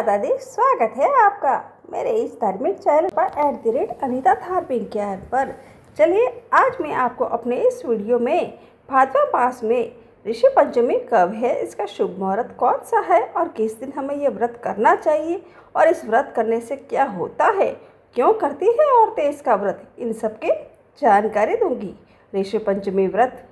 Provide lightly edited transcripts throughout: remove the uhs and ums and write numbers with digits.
माता दी, स्वागत है आपका मेरे इस धार्मिक चैनल पर @अनीता धार्मिक ज्ञान पर। चलिए आज मैं आपको अपने इस वीडियो में भाद्रपद मास में ऋषि पंचमी कब है, इसका शुभ मुहूर्त कौन सा है और किस दिन हमें यह व्रत करना चाहिए और इस व्रत करने से क्या होता है, क्यों करती है औरतें इसका व्रत, इन सब की जानकारी दूंगी। ऋषि पंचमी व्रत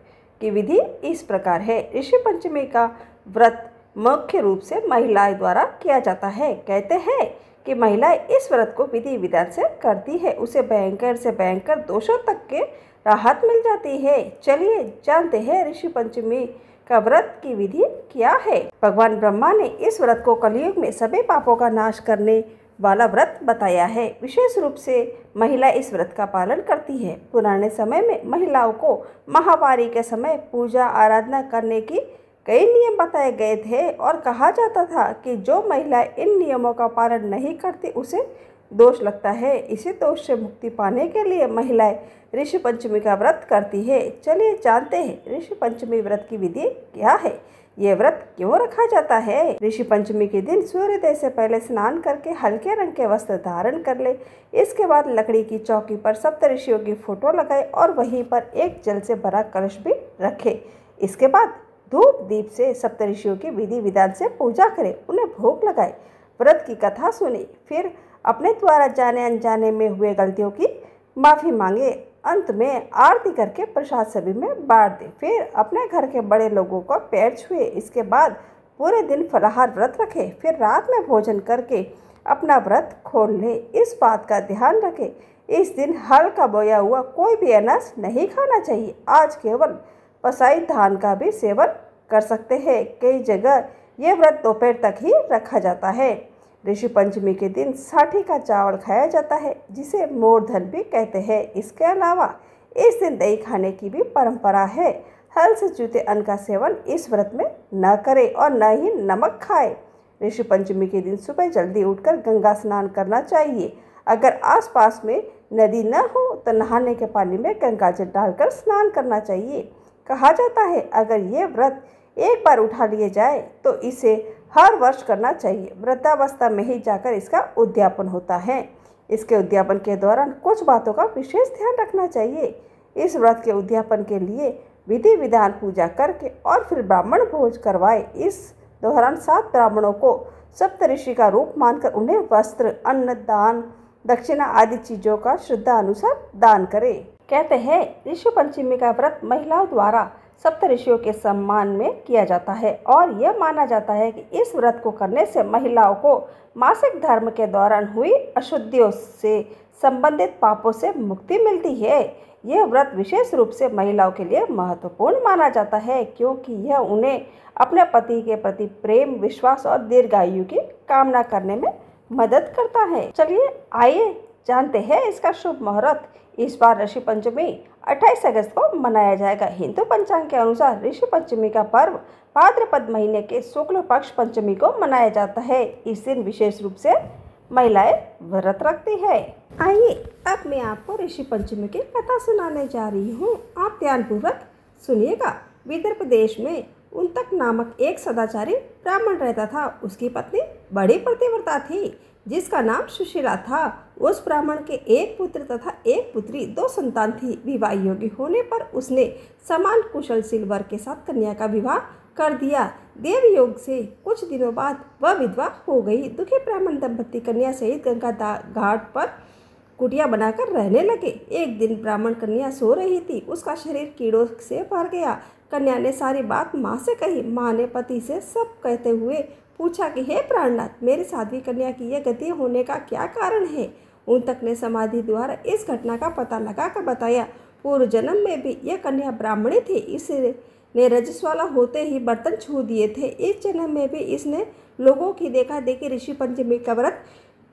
की विधि इस प्रकार है। ऋषि पंचमी का व्रत मुख्य रूप से महिलाएं द्वारा किया जाता है। कहते हैं कि महिलाएं इस व्रत को विधि विधान से करती है, उसे भयंकर से भयंकर दोषों तक के राहत मिल जाती है। चलिए जानते हैं ऋषि पंचमी का व्रत की विधि क्या है। भगवान ब्रह्मा ने इस व्रत को कलयुग में सभी पापों का नाश करने वाला व्रत बताया है। विशेष रूप से महिला इस व्रत का पालन करती है। पुराने समय में महिलाओं को माहवारी के समय पूजा आराधना करने की कई नियम बताए गए थे और कहा जाता था कि जो महिला इन नियमों का पालन नहीं करती उसे दोष लगता है। इसी दोष से मुक्ति पाने के लिए महिलाएं ऋषि पंचमी का व्रत करती है। चलिए जानते हैं ऋषि पंचमी व्रत की विधि क्या है, ये व्रत क्यों रखा जाता है। ऋषि पंचमी के दिन सूर्योदय से पहले स्नान करके हल्के रंग के वस्त्र धारण कर ले। इसके बाद लकड़ी की चौकी पर सप्त ऋषियों की फोटो लगाए और वहीं पर एक जल से भरा कलश भी रखे। इसके बाद धूप दीप से सप्तऋषियों की विधि विधान से पूजा करें, उन्हें भोग लगाए, व्रत की कथा सुने, फिर अपने द्वारा जाने अनजाने में हुए गलतियों की माफ़ी मांगे। अंत में आरती करके प्रसाद सभी में बांट दे, फिर अपने घर के बड़े लोगों को पैर छुए। इसके बाद पूरे दिन फलाहार व्रत रखे, फिर रात में भोजन करके अपना व्रत खोल ले। इस बात का ध्यान रखें, इस दिन हल का बोया हुआ कोई भी अनाज नहीं खाना चाहिए। आज केवल पसाई धान का भी सेवन कर सकते हैं। कई जगह ये व्रत दोपहर तक ही रखा जाता है। ऋषि पंचमी के दिन साठी का चावल खाया जाता है, जिसे मोरधन भी कहते हैं। इसके अलावा इस दिन दही खाने की भी परंपरा है। हल से जुते अन्न का सेवन इस व्रत में न करें और न ही नमक खाए। ऋषि पंचमी के दिन सुबह जल्दी उठकर गंगा स्नान करना चाहिए। अगर आसपास में नदी न हो तो नहाने के पानी में गंगा जल डालकर स्नान करना चाहिए। कहा जाता है अगर ये व्रत एक बार उठा लिए जाए तो इसे हर वर्ष करना चाहिए। वृद्धावस्था में ही जाकर इसका उद्यापन होता है। इसके उद्यापन के दौरान कुछ बातों का विशेष ध्यान रखना चाहिए। इस व्रत के उद्यापन के लिए विधि विधान पूजा करके और फिर ब्राह्मण भोज करवाए। इस दौरान 7 ब्राह्मणों को सप्तऋषि का रूप मानकर उन्हें वस्त्र, अन्न, दान, दक्षिणा आदि चीज़ों का श्रद्धा अनुसार दान करें। कहते हैं ऋषि पंचमी का व्रत महिलाओं द्वारा सप्तऋषियों के सम्मान में किया जाता है और यह माना जाता है कि इस व्रत को करने से महिलाओं को मासिक धर्म के दौरान हुई अशुद्धियों से संबंधित पापों से मुक्ति मिलती है। यह व्रत विशेष रूप से महिलाओं के लिए महत्वपूर्ण माना जाता है क्योंकि यह उन्हें अपने पति के प्रति प्रेम, विश्वास और दीर्घायु की कामना करने में मदद करता है। चलिए आइए जानते हैं इसका शुभ मुहूर्त। इस बार ऋषि पंचमी 28 अगस्त को मनाया जाएगा। हिंदू पंचांग के अनुसार ऋषि पंचमी का पर्व भाद्रपद महीने के शुक्ल पक्ष पंचमी को मनाया जाता है। इस दिन विशेष रूप से महिलाएं व्रत रखती है। आइए अब मैं आपको ऋषि पंचमी की कथा सुनाने जा रही हूँ, आप ध्यानपूर्वक सुनिएगा। विदर्भ देश में उनतक नामक एक सदाचारी ब्राह्मण रहता था। उसकी पत्नी बड़ी पतिव्रता थी जिसका नाम सुशीला था। उस ब्राह्मण के एक पुत्र तथा एक पुत्री, 2 संतान थी। विवाह योग्य होने पर उसने समान कुशलशील वर के साथ कन्या का विवाह कर दिया। देव योग से कुछ दिनों बाद वह विधवा हो गई। दुखी ब्राह्मण दंपति कन्या सहित गंगा घाट पर कुटिया बनाकर रहने लगे। एक दिन ब्राह्मण कन्या सो रही थी, उसका शरीर कीड़ों से भर गया। कन्या ने सारी बात माँ से कही। माँ ने पति से सब कहते हुए पूछा कि हे प्राणनाथ, मेरी साध्वी कन्या की यह गति होने का क्या कारण है। उन तक ने समाधि द्वारा इस घटना का पता लगाकर बताया। पूर्व जन्म में भी यह कन्या ब्राह्मणी थी, इसने रजस्वाला होते ही बर्तन छू दिए थे। इस जन्म में भी इसने लोगों की देखा देखी ऋषि पंचमी का व्रत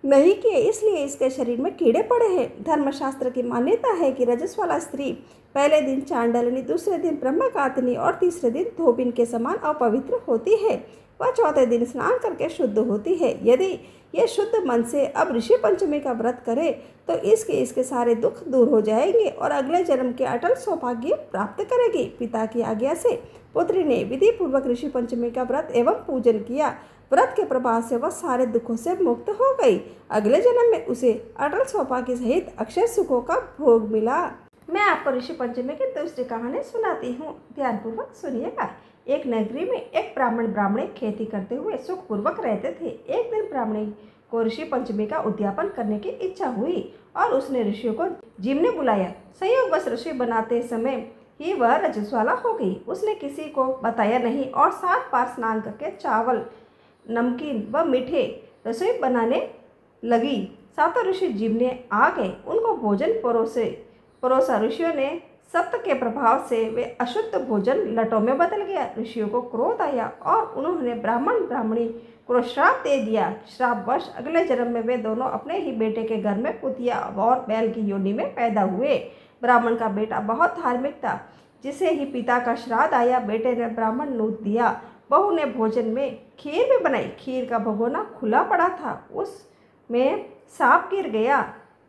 नहीं किए, इसलिए इसके शरीर में कीड़े पड़े हैं। धर्मशास्त्र की मान्यता है कि रजस्वाला स्त्री पहले दिन चांडालिनी, दूसरे दिन ब्रह्मघातिनी और तीसरे दिन धोबिन के समान अपवित्र होती है। वह चौथे दिन स्नान करके शुद्ध होती है। यदि यह शुद्ध मन से अब ऋषि पंचमी का व्रत करे तो इसके सारे दुख दूर हो जाएंगे और अगले जन्म के अटल सौभाग्य प्राप्त करेगी। पिता की आज्ञा से पुत्री ने विधि पूर्वक ऋषि पंचमी का व्रत एवं पूजन किया। व्रत के प्रभाव से वह सारे दुखों से मुक्त हो गई। अगले जन्म में उसे अटल सौभाग्य सहित अक्षय सुखों का भोग मिला। मैं आपको ऋषि पंचमी की दूसरी कहानी सुनाती हूँ, ध्यानपूर्वक सुनिएगा। एक नगरी में एक ब्राह्मणी खेती करते हुए सुखपूर्वक रहते थे। एक दिन ब्राह्मणी को ऋषि पंचमी का उद्यापन करने की इच्छा हुई और उसने ऋषियों को जिमने बुलाया। संयोगवश ऋषि बनाते समय ही वह रजस्वाला हो गई। उसने किसी को बताया नहीं और 7 बार स्नान करके चावल, नमकीन व मीठे रसोई बनाने लगी। सातों ऋषि जिमने आ गए, उनको भोजन परोसा। ऋषियों ने सप्त के प्रभाव से वे अशुद्ध भोजन लटों में बदल गया। ऋषियों को क्रोध आया और उन्होंने ब्राह्मणी को श्राप दे दिया। श्रापवश अगले जन्म में वे दोनों अपने ही बेटे के घर में कुतिया और बैल की योनि में पैदा हुए। ब्राह्मण का बेटा बहुत धार्मिक था। जिसे ही पिता का श्राद्ध आया, बेटे ने ब्राह्मण नूत दिया। बहू ने भोजन में खीर भी बनाई। खीर का भगोना खुला पड़ा था, उसमें सांप गिर गया।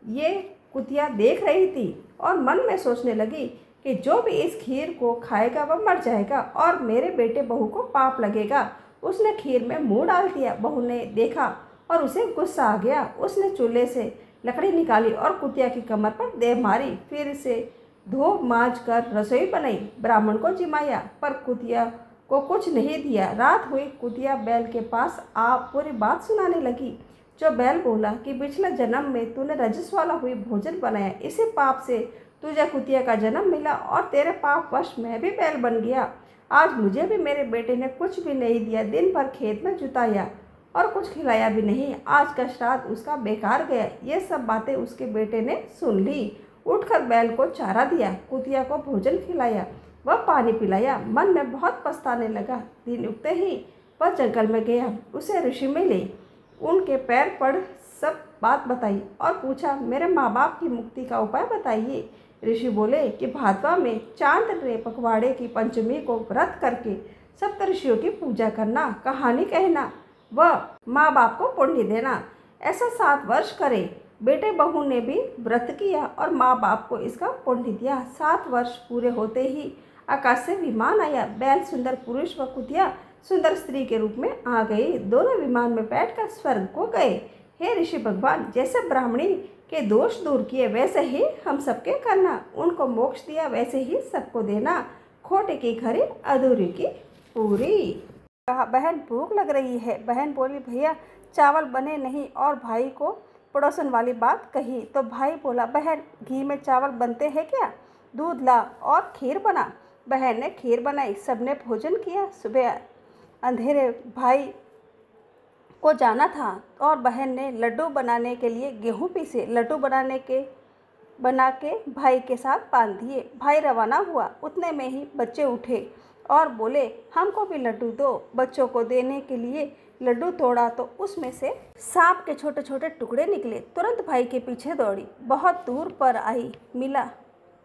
ये कुतिया देख रही थी और मन में सोचने लगी कि जो भी इस खीर को खाएगा वह मर जाएगा और मेरे बेटे बहू को पाप लगेगा। उसने खीर में मुंह डाल दिया। बहू ने देखा और उसे गुस्सा आ गया। उसने चूल्हे से लकड़ी निकाली और कुतिया की कमर पर दे मारी। फिर से धो मांज कर रसोई बनाई। ब्राह्मण को जिमाया पर कुतिया को कुछ नहीं दिया। रात हुई, कुतिया बैल के पास आ पूरी बात सुनाने लगी। जो बैल बोला कि पिछले जन्म में तूने रजस्वाला हुई भोजन बनाया, इसी पाप से तुझे कुतिया का जन्म मिला और तेरे पाप वश मैं भी बैल बन गया। आज मुझे भी मेरे बेटे ने कुछ भी नहीं दिया। दिन भर खेत में जुताया और कुछ खिलाया भी नहीं। आज का श्राद्ध उसका बेकार गया। ये सब बातें उसके बेटे ने सुन ली। उठकर बैल को चारा दिया, कुतिया को भोजन खिलाया, वह पानी पिलाया। मन में बहुत पछताने लगा। दिन उगते ही वह जंगल में गया। उसे ऋषि मिले, उनके पैर पड़ सब बात बताई और पूछा, मेरे माँ बाप की मुक्ति का उपाय बताइए। ऋषि बोले कि भादवा में चांद्र पखवाड़े की पंचमी को व्रत करके सप्त ऋषियों की पूजा करना, कहानी कहना व माँ बाप को पुण्य देना। ऐसा 7 वर्ष करे। बेटे बहू ने भी व्रत किया और माँ बाप को इसका पुण्य दिया। 7 वर्ष पूरे होते ही आकाश से विमान आया। बैल सुंदर पुरुष व कुतिया सुंदर स्त्री के रूप में आ गई। दोनों विमान में बैठकर स्वर्ग को गए। हे ऋषि भगवान, जैसे ब्राह्मणी के दोष दूर किए वैसे ही हम सबके करना। उनको मोक्ष दिया वैसे ही सबको देना। खोटे की खरी, अधूरी की पूरी। कहा, बहन भूख लग रही है। बहन बोली, भैया चावल बने नहीं और भाई को पड़ोसन वाली बात कही तो भाई बोला, बहन घी में चावल बनते हैं क्या? दूध ला और खीर बना। बहन ने खीर बनाई। सबने भोजन किया। सुबह अंधेरे भाई को जाना था और बहन ने लड्डू बनाने के लिए गेहूं पीसे। लड्डू बना के भाई के साथ बांध दिए। भाई रवाना हुआ। उतने में ही बच्चे उठे और बोले, हमको भी लड्डू दो। बच्चों को देने के लिए लड्डू तोड़ा तो उसमें से सांप के छोटे छोटे टुकड़े निकले। तुरंत भाई के पीछे दौड़ी। बहुत दूर पर आई, मिला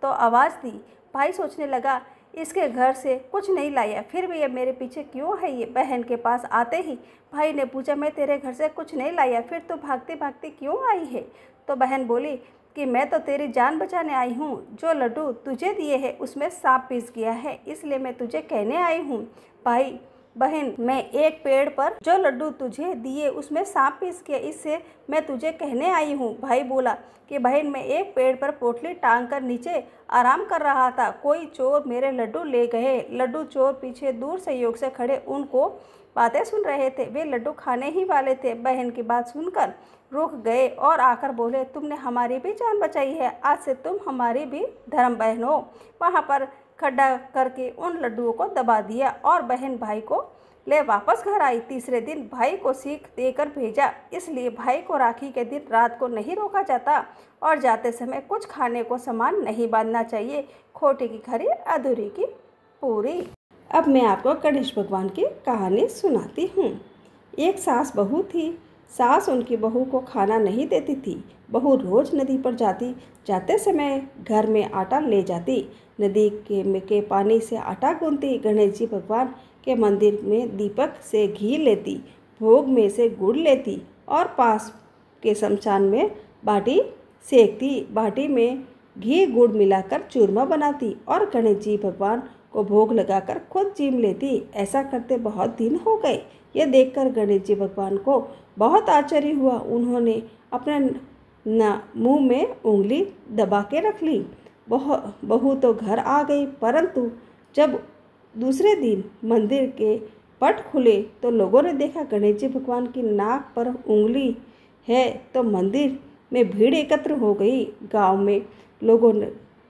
तो आवाज़ दी। भाई सोचने लगा, इसके घर से कुछ नहीं लाया, फिर भी ये मेरे पीछे क्यों है ये? बहन के पास आते ही भाई ने पूछा, मैं तेरे घर से कुछ नहीं लाया, फिर तो भागती भागती क्यों आई है? तो बहन बोली कि मैं तो तेरी जान बचाने आई हूँ। जो लड्डू तुझे दिए हैं उसमें सांप पिस गया है, इसलिए मैं तुझे कहने आई हूँ। भाई, बहन, मैं एक पेड़ पर जो लड्डू तुझे दिए उसमें सांप पिस गया, इससे मैं तुझे कहने आई हूँ। भाई बोला कि बहन, मैं एक पेड़ पर पोटली टांग कर नीचे आराम कर रहा था, कोई चोर मेरे लड्डू ले गए। लड्डू चोर पीछे दूर संयोग से खड़े उनको बातें सुन रहे थे। वे लड्डू खाने ही वाले थे। बहन की बात सुनकर रुक गए और आकर बोले, तुमने हमारी भी जान बचाई है, आज से तुम हमारी भी धर्म बहन हो। वहाँ पर खड्डा करके उन लड्डुओं को दबा दिया और बहन भाई को ले वापस घर आई। तीसरे दिन भाई को सीख देकर भेजा, इसलिए भाई को राखी के दिन रात को नहीं रोका जाता और जाते समय कुछ खाने को सामान नहीं बांधना चाहिए। खोटे की खरी, अधूरी की पूरी। अब मैं आपको गणेश भगवान की कहानी सुनाती हूँ। एक सास बहू थी। सास उनकी बहू को खाना नहीं देती थी। बहू रोज नदी पर जाते समय घर में आटा ले जाती। नदी के पानी से आटा गूंथती। गणेश जी भगवान के मंदिर में दीपक से घी लेती, भोग में से गुड़ लेती और पास के शमशान में बाटी सेकती। बाटी में घी गुड़ मिलाकर चूरमा बनाती और गणेश जी भगवान को भोग लगाकर खुद जीम लेती। ऐसा करते बहुत दिन हो गए। यह देखकर गणेश जी भगवान को बहुत आश्चर्य हुआ। उन्होंने अपने मुंह में उंगली दबा के रख ली। बहू तो घर आ गई, परंतु जब दूसरे दिन मंदिर के पट खुले तो लोगों ने देखा गणेश जी भगवान की नाक पर उंगली है, तो मंदिर में भीड़ एकत्र हो गई।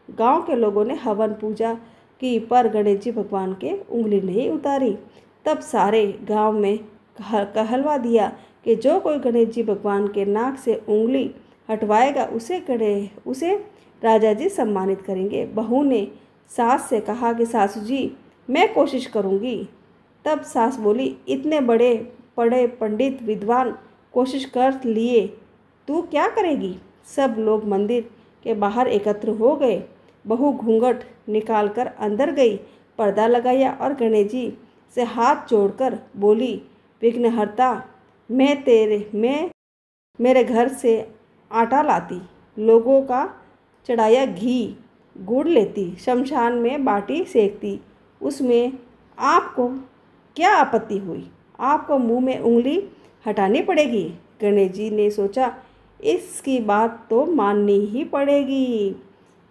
गांव के लोगों ने हवन पूजा की, पर गणेश जी भगवान के उंगली नहीं उतारी। तब सारे गांव में कहलवा दिया कि जो कोई गणेश जी भगवान के नाक से उंगली हटवाएगा उसे राजा जी सम्मानित करेंगे। बहू ने सास से कहा कि सासू जी, मैं कोशिश करूंगी। तब सास बोली, इतने बड़े पढ़े पंडित विद्वान कोशिश कर लिए, तू क्या करेगी? सब लोग मंदिर के बाहर एकत्र हो गए। बहू घूंघट निकालकर अंदर गई, पर्दा लगाया और गणेश जी से हाथ जोड़कर बोली, विघ्नहर्ता, मैं मेरे घर से आटा लाती, लोगों का चढ़ाया घी गुड़ लेती, शमशान में बाटी सेकती, उसमें आपको क्या आपत्ति हुई? आपको मुंह में उंगली हटानी पड़ेगी। गणेश जी ने सोचा, इसकी बात तो माननी ही पड़ेगी।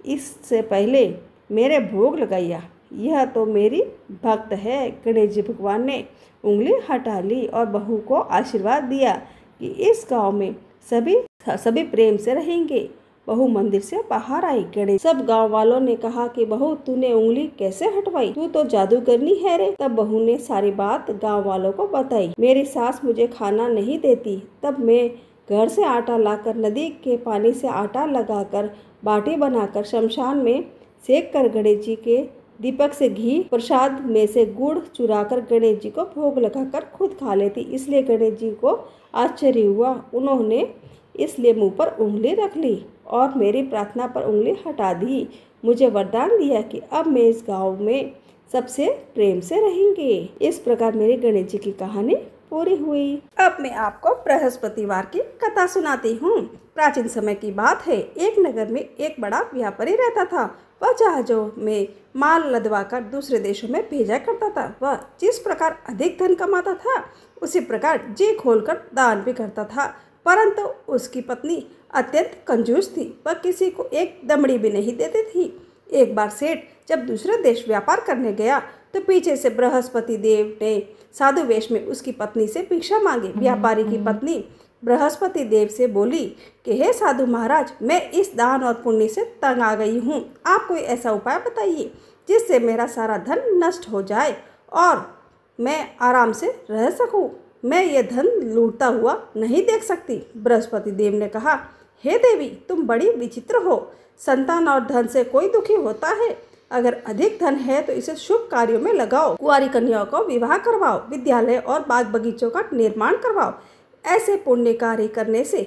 इससे पहले मेरे भोग लगाया, यह तो मेरी भक्त है। गणेश जी भगवान ने उंगली हटा ली और बहू को आशीर्वाद दिया कि इस गांव में सभी प्रेम से रहेंगे। बहू मंदिर से बाहर आई। गणेश सब गांव वालों ने कहा कि बहू, तूने उंगली कैसे हटवाई? तू तो जादूगरनी है रे। तब बहू ने सारी बात गांव वालों को बताई। मेरी सास मुझे खाना नहीं देती, तब मैं घर से आटा लाकर नदी के पानी से आटा लगाकर बाटी बनाकर शमशान में सेक कर गणेश जी के दीपक से घी, प्रसाद में से गुड़ चुराकर गणेश जी को भोग लगाकर खुद खा लेती। इसलिए गणेश जी को आश्चर्य हुआ। उन्होंने इसलिए मुंह पर उंगली रख ली और मेरी प्रार्थना पर उंगली हटा दी। मुझे वरदान दिया कि अब मैं इस गांव में सबसे प्रेम से रहेंगे। इस प्रकार मेरी गणेश जी की कहानी पूरी हुई। अब मैं आपको बृहस्पतिवार की कथा सुनाती हूँ। प्राचीन समय की बात है। एक नगर में एक बड़ा व्यापारी रहता था। वह जहाजों में माल लदवाकर दूसरे देशों में भेजा करता था। वह जिस प्रकार अधिक धन कमाता था, उसी प्रकार जी खोलकर दान भी करता था। परंतु उसकी पत्नी अत्यंत कंजूस थी। वह किसी को एक दमड़ी भी नहीं देती थी। एक बार सेठ जब दूसरे देश व्यापार करने गया तो पीछे से बृहस्पति देव ने साधु वेश में उसकी पत्नी से भिक्षा मांगी। व्यापारी की पत्नी बृहस्पति देव से बोली कि हे साधु महाराज, मैं इस दान और पुण्य से तंग आ गई हूँ। आप कोई ऐसा उपाय बताइए जिससे मेरा सारा धन नष्ट हो जाए और मैं आराम से रह सकूँ। मैं ये धन लूटता हुआ नहीं देख सकती। बृहस्पति देव ने कहा, हे देवी, तुम बड़ी विचित्र हो। संतान और धन से कोई दुखी होता है। अगर अधिक धन है तो इसे शुभ कार्यों में लगाओ। कुंवारी कन्याओं को विवाह करवाओ, विद्यालय और बाग बगीचों का निर्माण करवाओ। ऐसे पुण्य कार्य करने से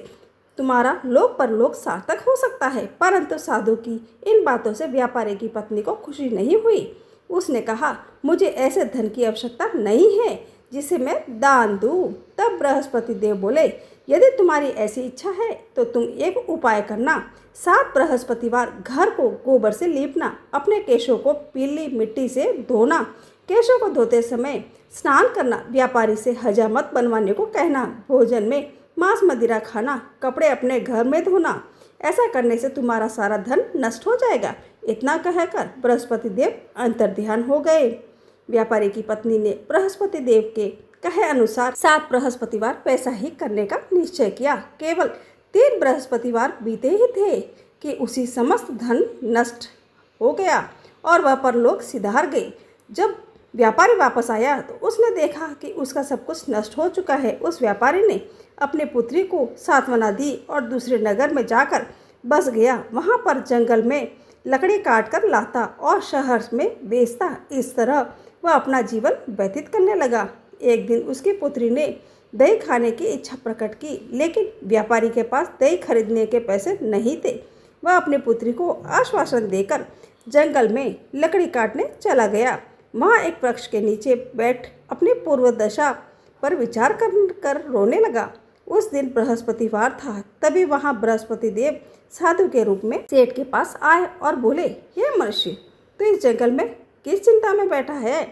तुम्हारा लोक परलोक सार्थक हो सकता है। परंतु साधु की इन बातों से व्यापारी की पत्नी को खुशी नहीं हुई। उसने कहा, मुझे ऐसे धन की आवश्यकता नहीं है जिसे मैं दान दूं। तब बृहस्पति देव बोले, यदि तुम्हारी ऐसी इच्छा है तो तुम एक उपाय करना। 7 बृहस्पतिवार घर को गोबर से लीपना, अपने केशों को पीली मिट्टी से धोना, केशों को धोते समय स्नान करना, व्यापारी से हजामत बनवाने को कहना, भोजन में मांस मदिरा खाना, कपड़े अपने घर में धोना। ऐसा करने से तुम्हारा सारा धन नष्ट हो जाएगा। इतना कहकर बृहस्पति देव अंतर्ध्यान हो गए। व्यापारी की पत्नी ने बृहस्पति देव के कहे अनुसार 7 बृहस्पतिवार वैसा ही करने का निश्चय किया। केवल 3 बृहस्पतिवार बीते ही थे कि उसी समस्त धन नष्ट हो गया और वह परलोक सिधार गई। जब व्यापारी वापस आया तो उसने देखा कि उसका सब कुछ नष्ट हो चुका है। उस व्यापारी ने अपने पुत्री को सांत्वना दी और दूसरे नगर में जाकर बस गया। वहाँ पर जंगल में लकड़ी काट कर लाता और शहर में बेचता। इस तरह वह अपना जीवन व्यतीत करने लगा। एक दिन उसकी पुत्री ने दही खाने की इच्छा प्रकट की, लेकिन व्यापारी के पास दही खरीदने के पैसे नहीं थे। वह अपनी पुत्री को आश्वासन देकर जंगल में लकड़ी काटने चला गया। वहाँ एक वृक्ष के नीचे बैठ अपनी पूर्व दशा पर विचार कर रोने लगा। उस दिन बृहस्पतिवार था। तभी वहाँ बृहस्पति देव साधु के रूप में सेठ के पास आए और बोले, हे मनुष्य, तू इस जंगल में किस चिंता में बैठा है?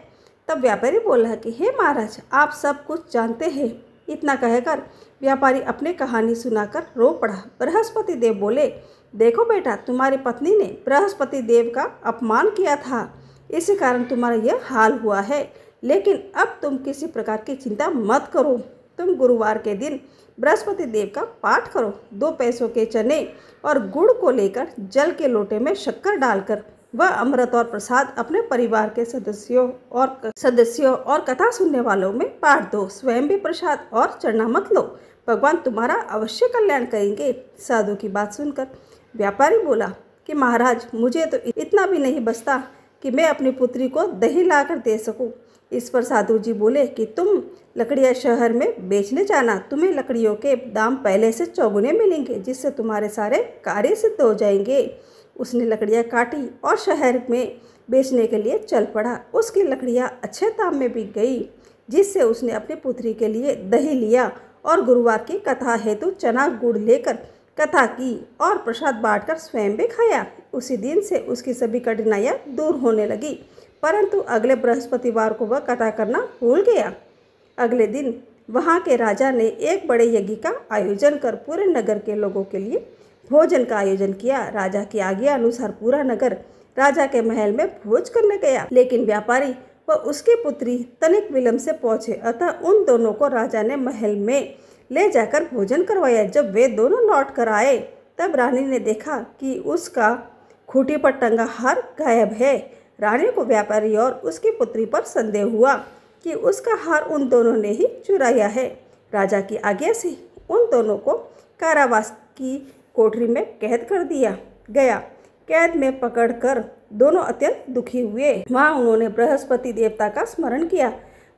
तब व्यापारी बोला कि हे महाराज, आप सब कुछ जानते हैं। इतना कहकर व्यापारी अपनी कहानी सुनाकर रो पड़ा। बृहस्पति देव बोले, देखो बेटा, तुम्हारी पत्नी ने बृहस्पति देव का अपमान किया था, इसी कारण तुम्हारा यह हाल हुआ है। लेकिन अब तुम किसी प्रकार की चिंता मत करो। तुम गुरुवार के दिन बृहस्पति देव का पाठ करो। 2 पैसों के चने और गुड़ को लेकर जल के लोटे में शक्कर डालकर वह अमृत और प्रसाद अपने परिवार के सदस्यों और कथा सुनने वालों में बांट दो। स्वयं भी प्रसाद और चढ़ना मत लो, भगवान तुम्हारा अवश्य कल्याण करेंगे। साधु की बात सुनकर व्यापारी बोला कि महाराज, मुझे तो इतना भी नहीं बचता कि मैं अपनी पुत्री को दही लाकर दे सकूं। इस पर साधु जी बोले कि तुम लकड़ियाँ शहर में बेचने जाना, तुम्हें लकड़ियों के दाम पहले से चौगुने मिलेंगे, जिससे तुम्हारे सारे कार्य सिद्ध हो जाएंगे। उसने लकड़ियाँ काटी और शहर में बेचने के लिए चल पड़ा। उसकी लकड़ियाँ अच्छे दाम में बिक गई, जिससे उसने अपनी पुत्री के लिए दही लिया और गुरुवार की कथा हेतु चना गुड़ लेकर कथा की और प्रसाद बांटकर स्वयं भी खाया। उसी दिन से उसकी सभी कठिनाइयाँ दूर होने लगी, परंतु अगले बृहस्पतिवार को वह कथा करना भूल गया। अगले दिन वहाँ के राजा ने एक बड़े यज्ञ का आयोजन कर पूरे नगर के लोगों के लिए भोजन का आयोजन किया। राजा की आज्ञा अनुसार पूरा नगर राजा के महल में भोज करने गया, लेकिन व्यापारी व उसकी पुत्री तनिक विलंब से पहुंचे। अतः उन दोनों को राजा ने महल में ले जाकर भोजन करवाया। जब वे दोनों लौट कर आए, तब रानी ने देखा कि उसका खूंटी पर टंगा हार गायब है। रानी को व्यापारी और उसकी पुत्री पर संदेह हुआ कि उसका हार उन दोनों ने ही चुराया है। राजा की आज्ञा से उन दोनों को कारावास की कोठरी में कैद कर दिया गया। कैद में पकड़कर दोनों अत्यंत दुखी हुए। वहाँ उन्होंने बृहस्पति देवता का स्मरण किया।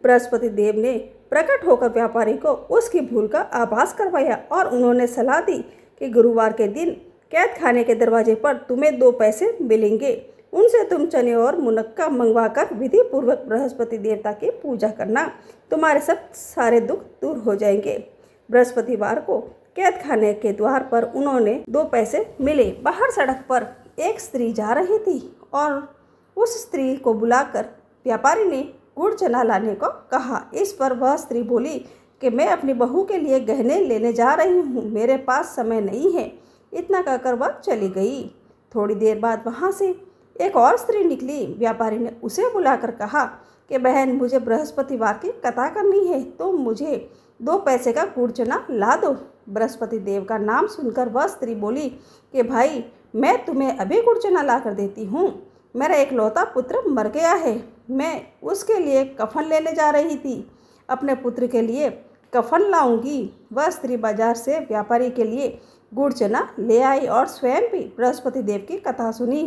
बृहस्पति देव ने प्रकट होकर व्यापारी को उसकी भूल का आभास करवाया और उन्होंने सलाह दी कि गुरुवार के दिन कैद खाने के दरवाजे पर तुम्हें 2 पैसे मिलेंगे। उनसे तुम चने और मुनक्का मंगवाकर विधि पूर्वक बृहस्पति देवता की पूजा करना, तुम्हारे सब सारे दुख दूर हो जाएंगे। बृहस्पतिवार को कैद खाने के द्वार पर उन्होंने 2 पैसे मिले। बाहर सड़क पर एक स्त्री जा रही थी और उस स्त्री को बुलाकर व्यापारी ने गुड़ चना लाने को कहा। इस पर वह स्त्री बोली कि मैं अपनी बहू के लिए गहने लेने जा रही हूँ, मेरे पास समय नहीं है। इतना कहकर वह चली गई। थोड़ी देर बाद वहाँ से एक और स्त्री निकली। व्यापारी ने उसे बुलाकर कहा कि बहन, मुझे बृहस्पतिवार की कथा करनी है, तो मुझे 2 पैसे का गुड़ चना ला दो। बृहस्पति देव का नाम सुनकर वह स्त्री बोली कि भाई, मैं तुम्हें अभी गुड़ चना ला कर देती हूँ। मेरा एकलौता पुत्र मर गया है, मैं उसके लिए कफन लेने जा रही थी, अपने पुत्र के लिए कफन लाऊंगी। वह स्त्री बाजार से व्यापारी के लिए गुड़ चना ले आई और स्वयं भी बृहस्पति देव की कथा सुनी।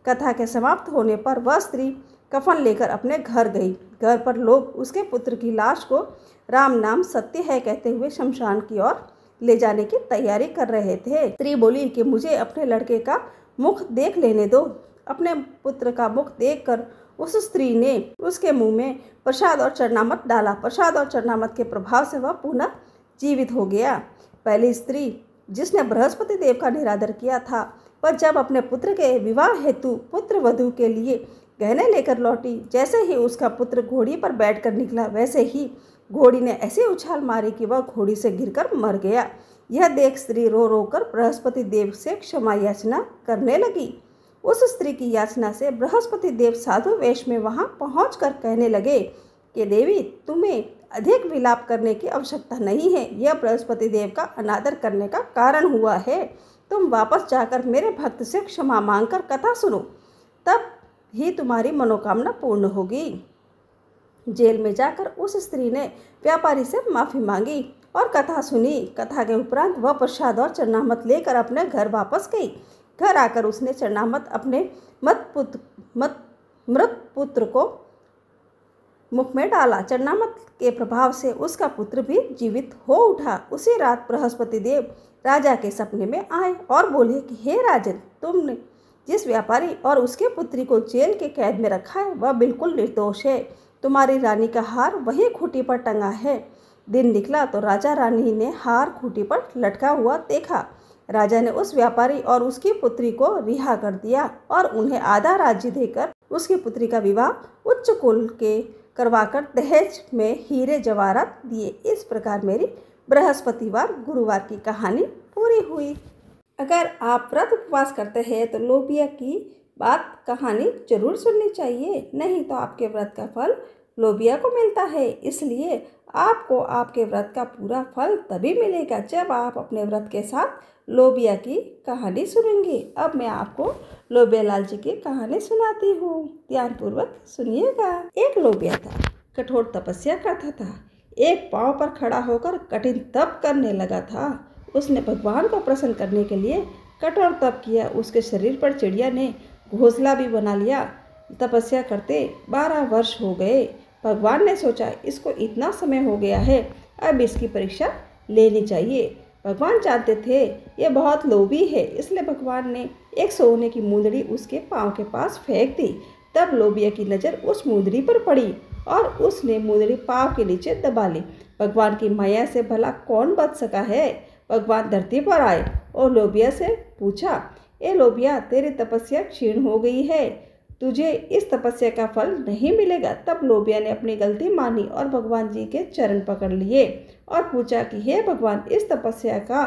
कथा के समाप्त होने पर वह स्त्री कफन लेकर अपने घर गई। घर पर लोग उसके पुत्र की लाश को राम नाम सत्य है कहते हुए शमशान की ओर ले जाने की तैयारी कर रहे थे। स्त्री बोली कि मुझे अपने लड़के का मुख देख लेने दो। अपने पुत्र का मुख देखकर उस स्त्री ने उसके मुंह में प्रसाद और चरणामृत डाला। प्रसाद और चरणामृत के प्रभाव से वह पुनः जीवित हो गया। पहली स्त्री जिसने बृहस्पति देव का निरादर किया था, पर जब अपने पुत्र के विवाह हेतु पुत्र वधू के लिए गहने लेकर लौटी, जैसे ही उसका पुत्र घोड़ी पर बैठकर निकला, वैसे ही घोड़ी ने ऐसी उछाल मारी कि वह घोड़ी से गिरकर मर गया। यह देख स्त्री रो रो कर बृहस्पति देव से क्षमा याचना करने लगी। उस स्त्री की याचना से बृहस्पति देव साधु वेश में वहां पहुंचकर कहने लगे कि देवी, तुम्हें अधिक विलाप करने की आवश्यकता नहीं है, यह बृहस्पति देव का अनादर करने का कारण हुआ है। तुम वापस जाकर मेरे भक्त से क्षमा मांगकर कथा सुनो, तब ही तुम्हारी मनोकामना पूर्ण होगी। जेल में जाकर उस स्त्री ने व्यापारी से माफ़ी मांगी और कथा सुनी। कथा के उपरांत वह प्रसाद और चरणामृत लेकर अपने घर वापस गई। घर आकर उसने चरणामृत अपने मृत पुत्र को मुख में डाला। चरणामृत के प्रभाव से उसका पुत्र भी जीवित हो उठा। उसी रात बृहस्पति देव राजा के सपने में आए और बोले कि हे राजन, तुमने जिस व्यापारी और उसके पुत्री को जेल के कैद में रखा है, वह बिल्कुल निर्दोष है। तुम्हारी रानी का हार वही खूंटी पर टंगा है। दिन निकला तो राजा रानी ने हार खूंटी पर लटका हुआ देखा। राजा ने उस व्यापारी और उसकी पुत्री को रिहा कर दिया और उन्हें आधा राज्य देकर उसकी पुत्री का विवाह उच्च कुल के करवाकर दहेज में हीरे जवाहरात दिए। इस प्रकार मेरी बृहस्पतिवार गुरुवार की कहानी पूरी हुई। अगर आप व्रत उपवास करते हैं तो लोबिया की बात कहानी जरूर सुननी चाहिए, नहीं तो आपके व्रत का फल लोबिया को मिलता है। इसलिए आपको आपके व्रत का पूरा फल तभी मिलेगा जब आप अपने व्रत के साथ लोबिया की कहानी सुनेंगे। अब मैं आपको लोबिया लाल जी की कहानी सुनाती हूँ, ध्यानपूर्वक सुनिएगा। एक लोबिया था, कठोर तपस्या करता था। एक पांव पर खड़ा होकर कठिन तप करने लगा था। उसने भगवान को प्रसन्न करने के लिए कठोर तप किया। उसके शरीर पर चिड़िया ने घोंसला भी बना लिया। तपस्या करते 12 वर्ष हो गए। भगवान ने सोचा इसको इतना समय हो गया है, अब इसकी परीक्षा लेनी चाहिए। भगवान जानते थे ये बहुत लोभी है, इसलिए भगवान ने एक सोने की मुंदड़ी उसके पाँव के पास फेंक दी। तब लोबिया की नज़र उस मुंदड़ी पर पड़ी और उसने मुंदड़ी पाँव के नीचे दबा ली। भगवान की माया से भला कौन बच सका है। भगवान धरती पर आए और लोबिया से पूछा, ए लोबिया, तेरी तपस्या क्षीण हो गई है, तुझे इस तपस्या का फल नहीं मिलेगा। तब लोबिया ने अपनी गलती मानी और भगवान जी के चरण पकड़ लिए और पूछा कि हे भगवान, इस तपस्या का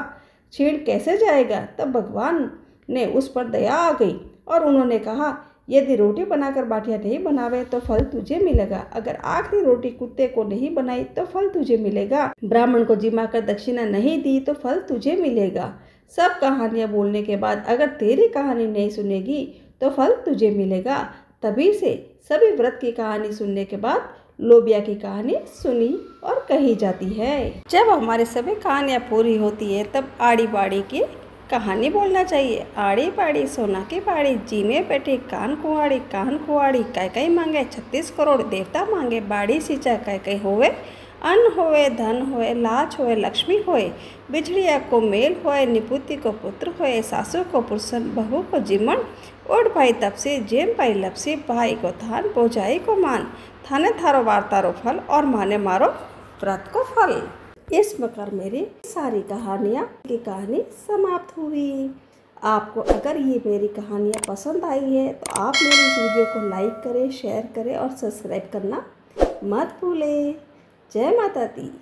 क्षीण कैसे जाएगा। तब भगवान ने उस पर दया आ गई और उन्होंने कहा, यदि रोटी बनाकर बाटियाँ नहीं बनावे तो फल तुझे मिलेगा। अगर आखिरी रोटी कुत्ते को नहीं बनाई तो फल तुझे मिलेगा। ब्राह्मण को जिमा कर दक्षिणा नहीं दी तो फल तुझे मिलेगा। सब कहानियाँ बोलने के बाद अगर तेरी कहानी नहीं सुनेगी तो फल तुझे मिलेगा। तभी से सभी व्रत की कहानी सुनने के बाद लोबिया की कहानी सुनी और कही जाती है। जब हमारी सभी कहानियाँ पूरी होती है तब आड़ी बाड़ी की कहानी बोलना चाहिए। आड़ी बाड़ी सोना की बाड़ी, जी में बैठी कान कुआड़ी, कई मांगे 36 करोड़ देवता मांगे, बाड़ी सींचा कई होवे, अन्न होए धन होए, लाज होए लक्ष्मी होए, बिछड़िया को मेल होए, निपुति को पुत्र होए, सासू को पुरुषन, बहू को जिमन, ओढ़ पाई तपसी, जेम पाई लपसी, भाई को थान, भौजाई को मान, थाने थारो वार तारो फल, और माने मारो व्रत को फल। इस प्रकार मेरी सारी कहानियाँ की कहानी समाप्त हुई। आपको अगर ये मेरी कहानियाँ पसंद आई है तो आप मेरी वीडियो को लाइक करें, शेयर करें और सब्सक्राइब करना मत भूलें। जय माता दी।